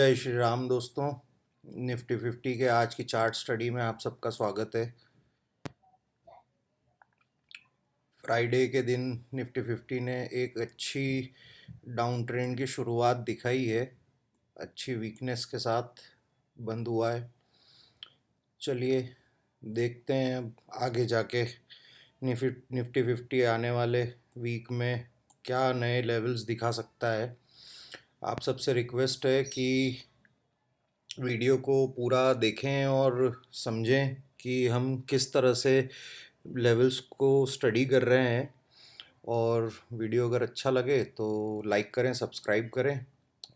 जय श्री राम दोस्तों। निफ्टी 50 के आज की चार्ट स्टडी में आप सबका स्वागत है। फ्राइडे के दिन निफ्टी 50 ने एक अच्छी डाउन ट्रेंड की शुरुआत दिखाई है। अच्छी वीकनेस के साथ बंद हुआ है। चलिए देखते हैं अब आगे जाके निफ्टी 50 आने वाले वीक में क्या नए लेवल्स दिखा सकता है। आप सबसे रिक्वेस्ट है कि वीडियो को पूरा देखें और समझें कि हम किस तरह से लेवल्स को स्टडी कर रहे हैं। और वीडियो अगर अच्छा लगे तो लाइक करें, सब्सक्राइब करें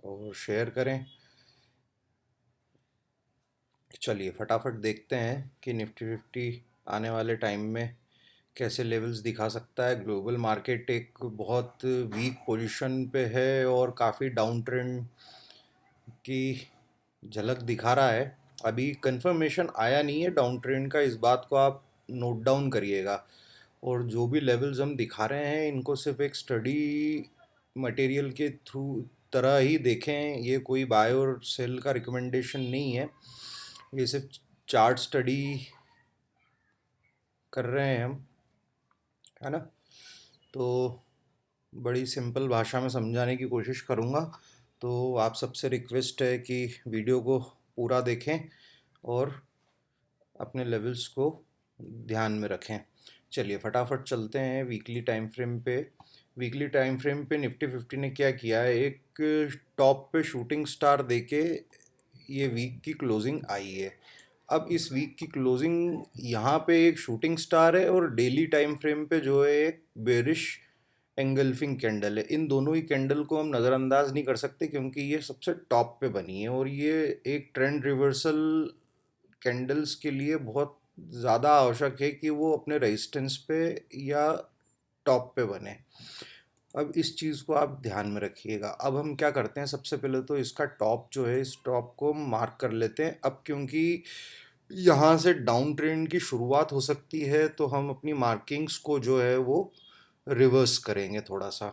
और शेयर करें। चलिए फटाफट देखते हैं कि निफ्टी 50 आने वाले टाइम में कैसे लेवल्स दिखा सकता है। ग्लोबल मार्केट एक बहुत वीक पोजीशन पे है और काफ़ी डाउन ट्रेंड की झलक दिखा रहा है। अभी कंफर्मेशन आया नहीं है डाउन ट्रेंड का, इस बात को आप नोट डाउन करिएगा। और जो भी लेवल्स हम दिखा रहे हैं इनको सिर्फ एक स्टडी मटेरियल के थ्रू तरह ही देखें। ये कोई बाय और सेल का रिकमेंडेशन नहीं है, ये सिर्फ चार्ट स्टडी कर रहे हैं हम, है ना। तो बड़ी सिंपल भाषा में समझाने की कोशिश करूँगा। तो आप सबसे रिक्वेस्ट है कि वीडियो को पूरा देखें और अपने लेवल्स को ध्यान में रखें। चलिए फटाफट चलते हैं वीकली टाइम फ्रेम पे। वीकली टाइम फ्रेम पे निफ्टी 50 ने क्या किया है, एक टॉप पे शूटिंग स्टार देके ये वीक की क्लोजिंग आई है। अब इस वीक की क्लोजिंग यहाँ पे एक शूटिंग स्टार है और डेली टाइम फ्रेम पे जो है एक बेरिश एंगल्फिंग कैंडल है। इन दोनों ही कैंडल को हम नज़रअंदाज नहीं कर सकते क्योंकि ये सबसे टॉप पे बनी है और ये एक ट्रेंड रिवर्सल कैंडल्स के लिए बहुत ज़्यादा आवश्यक है कि वो अपने रेजिस्टेंस पे या टॉप पे बने। अब इस चीज़ को आप ध्यान में रखिएगा। अब हम क्या करते हैं, सबसे पहले तो इसका टॉप जो है इस टॉप को मार्क कर लेते हैं। अब क्योंकि यहाँ से डाउन ट्रेंड की शुरुआत हो सकती है तो हम अपनी मार्किंग्स को जो है वो रिवर्स करेंगे थोड़ा सा।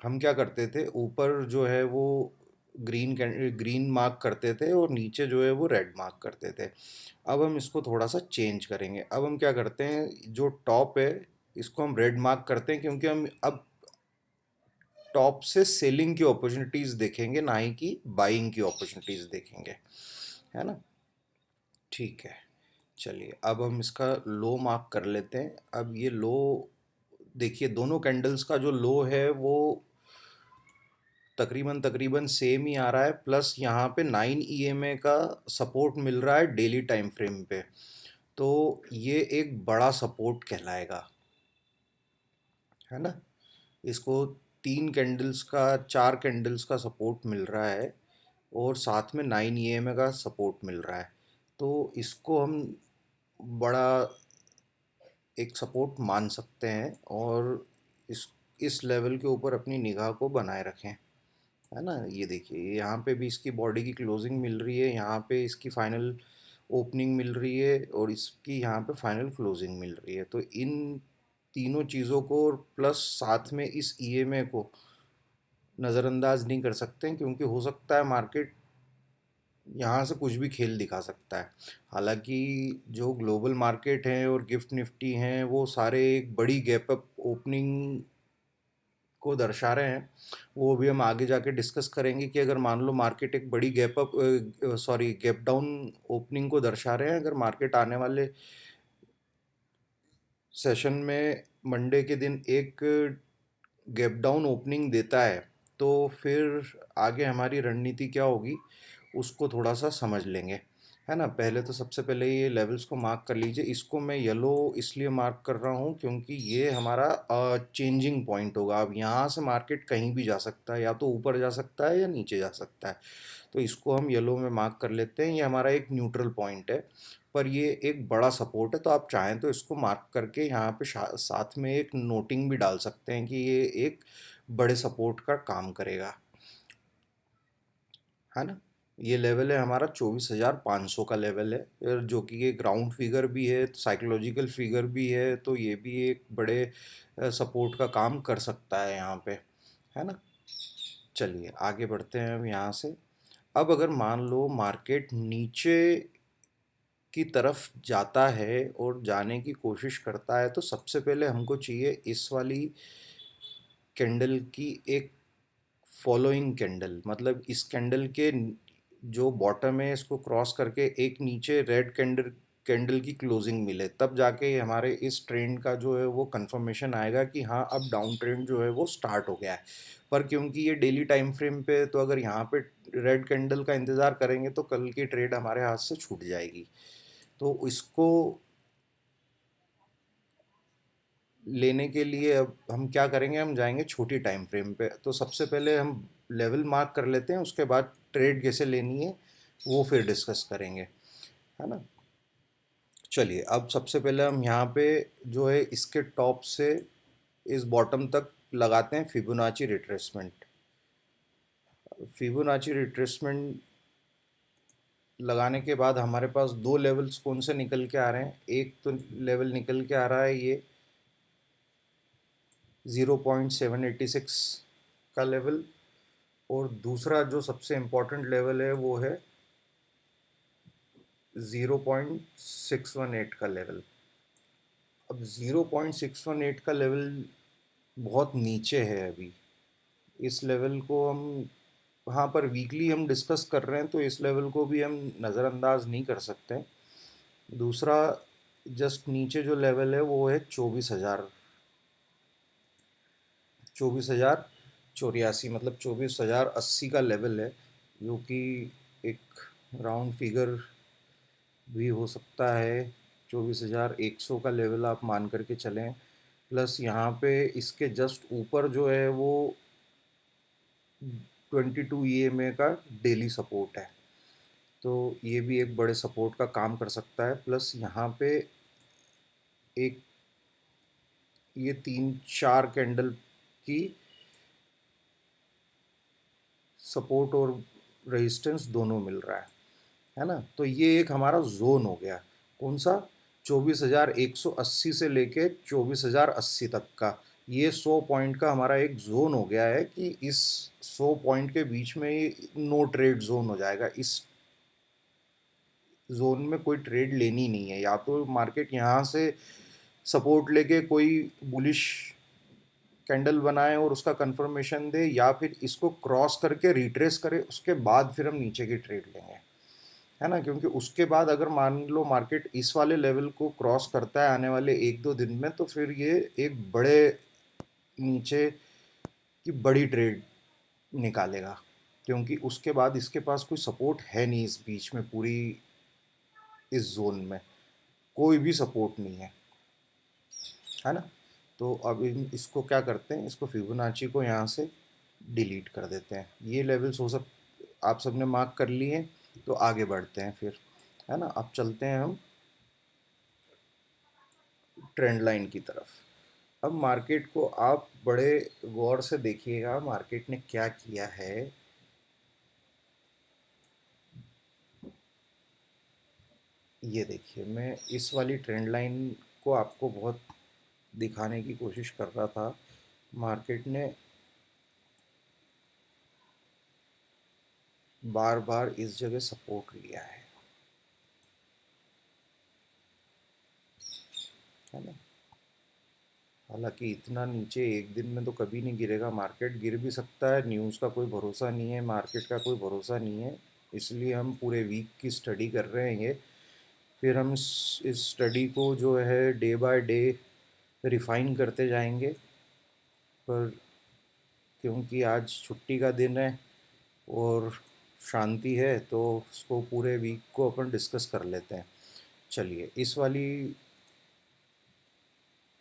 हम क्या करते थे, ऊपर जो है वो ग्रीन मार्क करते थे और नीचे जो है वो रेड मार्क करते थे। अब हम इसको थोड़ा सा चेंज करेंगे। अब हम क्या करते हैं, जो टॉप है इसको हम रेड मार्क करते हैं क्योंकि हम अब टॉप से सेलिंग की अपॉर्चुनिटीज़ देखेंगे, ना ही कि बाइंग की अपॉर्चुनिटीज़ देखेंगे, है ना। ठीक है, चलिए अब हम इसका लो मार्क कर लेते हैं। अब ये लो देखिए, दोनों कैंडल्स का जो लो है वो तकरीबन तकरीबन सेम ही आ रहा है, प्लस यहाँ पे 9 ईएमए का सपोर्ट मिल रहा है डेली टाइम फ्रेम पे। तो ये एक बड़ा सपोर्ट कहलाएगा, है ना। इसको 3 कैंडल्स का, 4 कैंडल्स का सपोर्ट मिल रहा है और साथ में 9 ईएमए का सपोर्ट मिल रहा है। तो इसको हम बड़ा एक सपोर्ट मान सकते हैं और इस लेवल के ऊपर अपनी निगाह को बनाए रखें, है ना। ये देखिए यहाँ पे भी इसकी बॉडी की क्लोजिंग मिल रही है, यहाँ पे इसकी फाइनल ओपनिंग मिल रही है और इसकी यहाँ पे फाइनल क्लोजिंग मिल रही है। तो इन तीनों चीज़ों को प्लस साथ में इस ईएमए को नज़रअंदाज नहीं कर सकते हैं क्योंकि हो सकता है मार्केट यहाँ से कुछ भी खेल दिखा सकता है। हालांकि जो ग्लोबल मार्केट हैं और गिफ्ट निफ्टी हैं वो सारे एक बड़ी गैप अप ओपनिंग को दर्शा रहे हैं। वो भी हम आगे जाके डिस्कस करेंगे कि अगर मान लो मार्केट एक बड़ी गैप डाउन ओपनिंग को दर्शा रहे हैं, अगर मार्केट आने वाले सेशन में मंडे के दिन एक गैप डाउन ओपनिंग देता है तो फिर आगे हमारी रणनीति क्या होगी उसको थोड़ा सा समझ लेंगे, है ना। पहले तो सबसे पहले ये लेवल्स को मार्क कर लीजिए। इसको मैं येलो इसलिए मार्क कर रहा हूँ क्योंकि ये हमारा चेंजिंग पॉइंट होगा। अब यहाँ से मार्केट कहीं भी जा सकता है, या तो ऊपर जा सकता है या नीचे जा सकता है। तो इसको हम येलो में मार्क कर लेते हैं। ये हमारा एक न्यूट्रल पॉइंट है, पर ये एक बड़ा सपोर्ट है। तो आप चाहें तो इसको मार्क करके यहाँ पे साथ में एक नोटिंग भी डाल सकते हैं कि ये एक बड़े सपोर्ट का काम करेगा, है ना। ये लेवल है हमारा 24,500 का लेवल है, जो कि ये ग्राउंड फिगर भी है, साइकोलॉजिकल फिगर भी है। तो ये भी एक बड़े सपोर्ट का काम कर सकता है यहाँ पे, है ना। चलिए आगे बढ़ते हैं हम यहाँ से। अब अगर मान लो मार्केट नीचे की तरफ जाता है और जाने की कोशिश करता है, तो सबसे पहले हमको चाहिए इस वाली कैंडल की एक फॉलोइंग कैंडल, मतलब इस कैंडल के जो बॉटम है इसको क्रॉस करके एक नीचे रेड कैंडल कैंडल की क्लोजिंग मिले, तब जाके हमारे इस ट्रेंड का जो है वो कंफर्मेशन आएगा कि हाँ अब डाउन ट्रेंड जो है वो स्टार्ट हो गया है। पर क्योंकि ये डेली टाइम फ्रेम पे है, तो अगर यहाँ पे रेड कैंडल का इंतज़ार करेंगे तो कल की ट्रेड हमारे हाथ से छूट जाएगी। तो इसको लेने के लिए अब हम क्या करेंगे, हम जाएंगे छोटी टाइम फ्रेम पे। तो सबसे पहले हम लेवल मार्क कर लेते हैं, उसके बाद ट्रेड कैसे लेनी है वो फिर डिस्कस करेंगे, है ना। चलिए, अब सबसे पहले हम यहाँ पे जो है इसके टॉप से इस बॉटम तक लगाते हैं फिबोनाची रिट्रेसमेंट। फिबोनाची रिट्रेसमेंट लगाने के बाद हमारे पास दो लेवल्स कौन से निकल के आ रहे हैं। एक तो लेवल निकल के आ रहा है ये 0.786 का लेवल, और दूसरा जो सबसे इम्पोर्टेंट लेवल है वो है 0.618 का लेवल। अब 0.618 का लेवल बहुत नीचे है अभी। इस लेवल को हम वहाँ पर वीकली हम डिस्कस कर रहे हैं, तो इस लेवल को भी हम नज़रअंदाज नहीं कर सकते। दूसरा जस्ट नीचे जो लेवल है वो है 24,084, मतलब 24,080 का लेवल है, जो कि एक राउंड फिगर भी हो सकता है। 24,100 का लेवल आप मान करके चलें। प्लस यहाँ पे इसके जस्ट ऊपर जो है वो 22 EMA का डेली सपोर्ट है, तो ये भी एक बड़े सपोर्ट का काम कर सकता है। प्लस यहाँ पे एक ये 3-4 कैंडल की सपोर्ट और रेजिस्टेंस दोनों मिल रहा है ना। तो ये एक हमारा जोन हो गया, कौन सा, 24,180 से लेके 24,080 तक का। ये 100 पॉइंट का हमारा एक जोन हो गया है कि इस 100 पॉइंट के बीच में ये नो ट्रेड जोन हो जाएगा। इस जोन में कोई ट्रेड लेनी नहीं है, या तो मार्केट यहाँ से सपोर्ट लेके कोई बुलिश कैंडल बनाए और उसका कंफर्मेशन दे, या फिर इसको क्रॉस करके रिट्रेस करे, उसके बाद फिर हम नीचे की ट्रेड लेंगे, है ना। क्योंकि उसके बाद अगर मान लो मार्केट इस वाले लेवल को क्रॉस करता है आने वाले 1-2 दिन में, तो फिर ये एक बड़े नीचे की बड़ी ट्रेड निकालेगा, क्योंकि उसके बाद इसके पास कोई सपोर्ट है नहीं इस बीच में, पूरी इस जोन में कोई भी सपोर्ट नहीं है ना। तो अब इसको क्या करते हैं, इसको फिबोनाची को यहाँ से डिलीट कर देते हैं। ये लेवल्स हो सक आप सबने मार्क कर लिए, तो आगे बढ़ते हैं फिर, है ना। अब चलते हैं हम ट्रेंड लाइन की तरफ। अब मार्केट को आप बड़े गौर से देखिएगा, मार्केट ने क्या किया है। ये देखिए, मैं इस वाली ट्रेंड लाइन को आपको बहुत दिखाने की कोशिश कर रहा था। मार्केट ने बार बार इस जगह सपोर्ट लिया है ना। हालांकि इतना नीचे एक दिन में तो कभी नहीं गिरेगा, मार्केट गिर भी सकता है, न्यूज़ का कोई भरोसा नहीं है, मार्केट का कोई भरोसा नहीं है। इसलिए हम पूरे वीक की स्टडी कर रहे हैं ये। फिर हम इस स्टडी को जो है डे बाय डे रिफ़ाइन करते जाएंगे। पर क्योंकि आज छुट्टी का दिन है और शांति है, तो उसको पूरे वीक को अपन डिस्कस कर लेते हैं। चलिए, इस वाली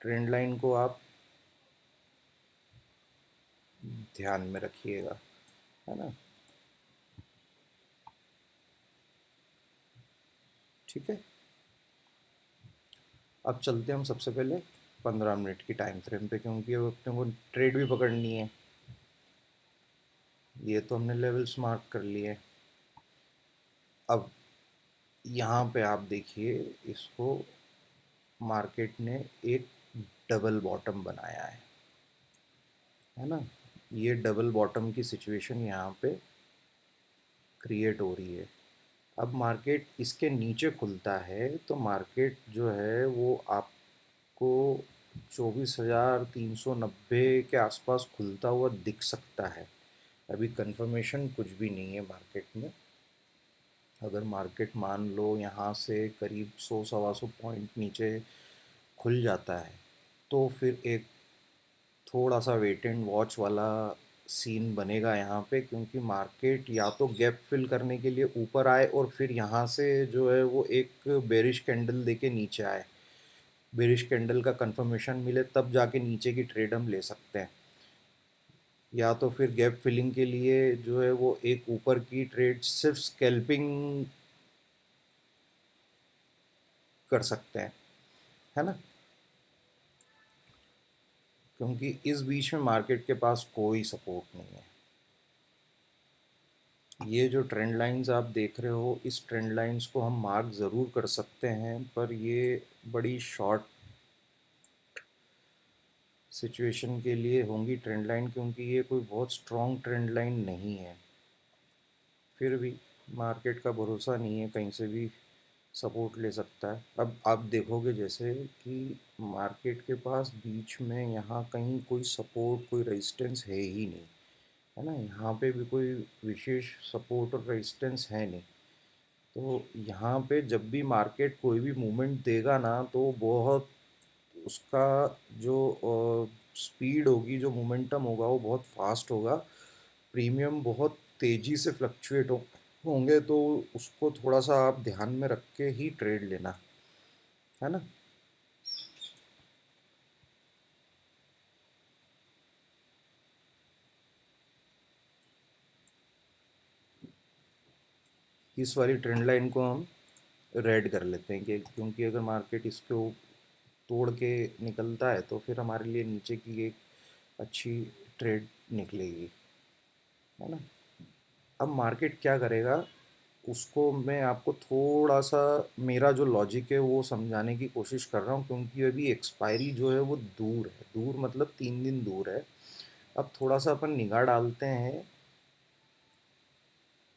ट्रेंड लाइन को आप ध्यान में रखिएगा, है ना। ठीक है, अब चलते हैं हम सबसे पहले 15 मिनट की टाइम फ्रेम पे, क्योंकि अब अपने को ट्रेड भी पकड़नी है। ये तो हमने लेवल्स मार्क कर लिए। अब यहाँ पे आप देखिए, इसको मार्केट ने एक डबल बॉटम बनाया है ना। ये डबल बॉटम की सिचुएशन यहाँ पे क्रिएट हो रही है। अब मार्केट इसके नीचे खुलता है तो मार्केट जो है वो आपको 24,390 के आसपास खुलता हुआ दिख सकता है। अभी कंफर्मेशन कुछ भी नहीं है मार्केट में। अगर मार्केट मान लो यहाँ से करीब 100 सवा 100 पॉइंट नीचे खुल जाता है तो फिर एक थोड़ा सा वेट एंड वॉच वाला सीन बनेगा यहाँ पे, क्योंकि मार्केट या तो गैप फिल करने के लिए ऊपर आए और फिर यहाँ से जो है वो एक बेरिश कैंडल देके नीचे आए, बेरिश कैंडल का कंफर्मेशन मिले तब जाके नीचे की ट्रेड हम ले सकते हैं। या तो फिर गैप फिलिंग के लिए जो है वो एक ऊपर की ट्रेड सिर्फ स्कैल्पिंग कर सकते हैं, है ना, क्योंकि इस बीच में मार्केट के पास कोई सपोर्ट नहीं है। ये जो ट्रेंड लाइंस आप देख रहे हो, इस ट्रेंड लाइंस को हम मार्क ज़रूर कर सकते हैं, पर ये बड़ी शॉर्ट सिचुएशन के लिए होंगी ट्रेंड लाइन, क्योंकि ये कोई बहुत स्ट्रॉन्ग ट्रेंड लाइन नहीं है। फिर भी मार्केट का भरोसा नहीं है, कहीं से भी सपोर्ट ले सकता है। अब आप देखोगे जैसे कि मार्केट के पास बीच में यहाँ कहीं कोई सपोर्ट कोई रेजिस्टेंस है ही नहीं, है ना, यहाँ पे भी कोई विशेष सपोर्ट और रेजिस्टेंस है नहीं। तो यहाँ पे जब भी मार्केट कोई भी मूवमेंट देगा ना तो बहुत उसका जो स्पीड होगी, जो मोमेंटम होगा वो बहुत फास्ट होगा। प्रीमियम बहुत तेज़ी से फ्लक्चुएट होंगे, तो उसको थोड़ा सा आप ध्यान में रख के ही ट्रेड लेना, है ना। इस वाली ट्रेंड लाइन को हम रेड कर लेते हैं कि क्योंकि अगर मार्केट इसको तोड़ के निकलता है तो फिर हमारे लिए नीचे की एक अच्छी ट्रेड निकलेगी, है ना। अब मार्केट क्या करेगा उसको मैं आपको थोड़ा सा मेरा जो लॉजिक है वो समझाने की कोशिश कर रहा हूँ, क्योंकि अभी एक्सपायरी जो है वो दूर है, दूर मतलब 3 दिन दूर है। अब थोड़ा सा अपन निगाह डालते हैं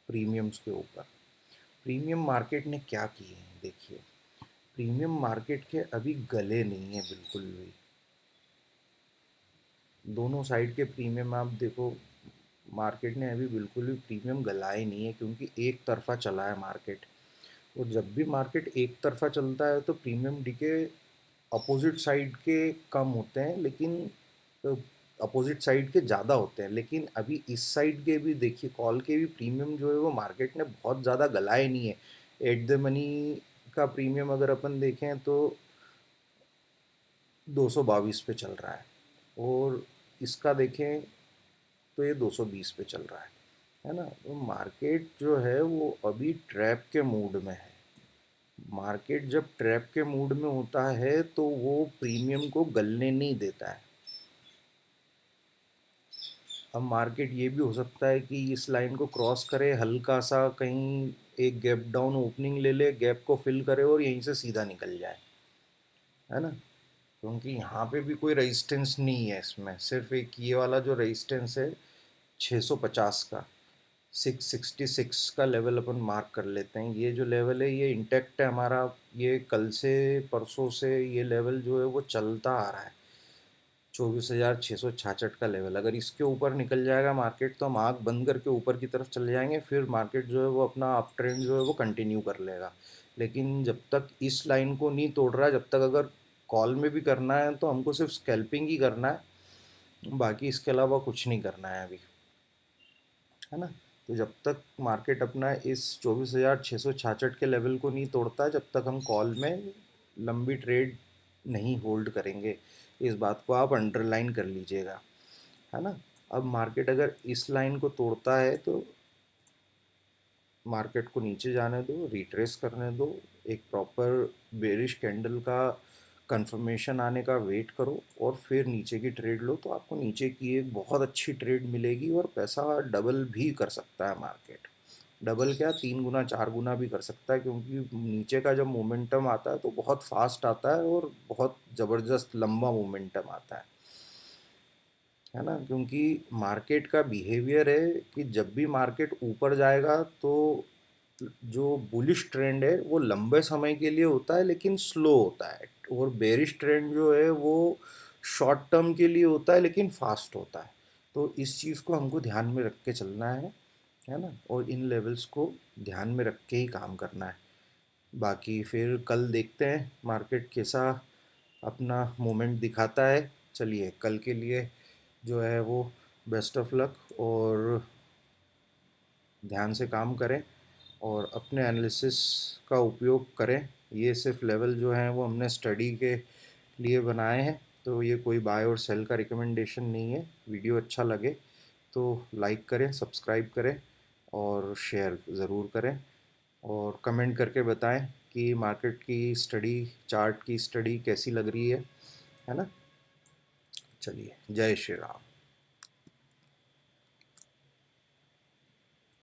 प्रीमियम्स के ऊपर। प्रीमियम मार्केट ने क्या किए हैं देखिए। प्रीमियम मार्केट के अभी गले नहीं है बिल्कुल भी। दोनों साइड के प्रीमियम आप देखो, मार्केट ने अभी बिल्कुल भी प्रीमियम गलाए नहीं है, क्योंकि एक तरफा चला है मार्केट। और जब भी मार्केट एक तरफा चलता है तो प्रीमियम डीके अपोजिट साइड के कम होते हैं, लेकिन अपोजिट साइड के ज़्यादा होते हैं। लेकिन अभी इस साइड के भी देखिए, कॉल के भी प्रीमियम जो है वो मार्केट ने बहुत ज़्यादा गलाए नहीं है। एट द मनी का प्रीमियम अगर अपन देखें तो 222 पे चल रहा है, और इसका देखें तो ये 220 पे चल रहा है ना। तो मार्केट जो है वो अभी ट्रैप के मूड में है। मार्केट जब ट्रैप के मूड में होता है तो वो प्रीमियम को गलने नहीं देता है। अब मार्केट ये भी हो सकता है कि इस लाइन को क्रॉस करे, हल्का सा कहीं एक गैप डाउन ओपनिंग ले ले, गैप को फिल करे और यहीं से सीधा निकल जाए, है ना। क्योंकि यहाँ पे भी कोई रेजिस्टेंस नहीं है, इसमें सिर्फ एक ये वाला जो रेजिस्टेंस है 650 का, 666 का लेवल अपन मार्क कर लेते हैं। ये जो लेवल है ये इंटैक्ट है हमारा, ये कल से परसों से ये लेवल जो है वो चलता आ रहा है, 24,666 का लेवल। अगर इसके ऊपर निकल जाएगा मार्केट तो हम आँख बंद करके ऊपर की तरफ चले जाएंगे, फिर मार्केट जो है वो अपना अप ट्रेंड जो है वो कंटिन्यू कर लेगा। लेकिन जब तक इस लाइन को नहीं तोड़ रहा है, जब तक अगर कॉल में भी करना है तो हमको सिर्फ स्कैल्पिंग ही करना है, बाकी इसके अलावा कुछ नहीं करना है अभी, है ना। तो जब तक मार्केट अपना इस 24,666 के लेवल को नहीं तोड़ता, जब तक हम कॉल में लंबी ट्रेड नहीं होल्ड करेंगे। इस बात को आप अंडरलाइन कर लीजिएगा, है ना। अब मार्केट अगर इस लाइन को तोड़ता है तो मार्केट को नीचे जाने दो, रिट्रेस करने दो, एक प्रॉपर बेरिश कैंडल का कंफर्मेशन आने का वेट करो और फिर नीचे की ट्रेड लो, तो आपको नीचे की एक बहुत अच्छी ट्रेड मिलेगी और पैसा डबल भी कर सकता है मार्केट। डबल क्या, 3 गुना 4 गुना भी कर सकता है, क्योंकि नीचे का जब मोमेंटम आता है तो बहुत फास्ट आता है और बहुत ज़बरदस्त लंबा मोमेंटम आता है। है ना, क्योंकि मार्केट का बिहेवियर है कि जब भी मार्केट ऊपर जाएगा तो जो बुलिश ट्रेंड है वो लंबे समय के लिए होता है लेकिन स्लो होता है, और बेरिश ट्रेंड जो है वो शॉर्ट टर्म के लिए होता है लेकिन फास्ट होता है। तो इस चीज़ को हमको ध्यान में रख के चलना है ना, और इन लेवल्स को ध्यान में रख के ही काम करना है। बाकी फिर कल देखते हैं मार्केट कैसा अपना मोमेंट दिखाता है। चलिए, कल के लिए जो है वो बेस्ट ऑफ लक, और ध्यान से काम करें और अपने एनालिसिस का उपयोग करें। ये सिर्फ लेवल जो हैं वो हमने स्टडी के लिए बनाए हैं, तो ये कोई बाय और सेल का रिकमेंडेशन नहीं है। वीडियो अच्छा लगे तो लाइक करें, सब्सक्राइब करें और शेयर ज़रूर करें, और कमेंट करके बताएं कि मार्केट की स्टडी, चार्ट की स्टडी कैसी लग रही है ना। चलिए, जय श्री राम।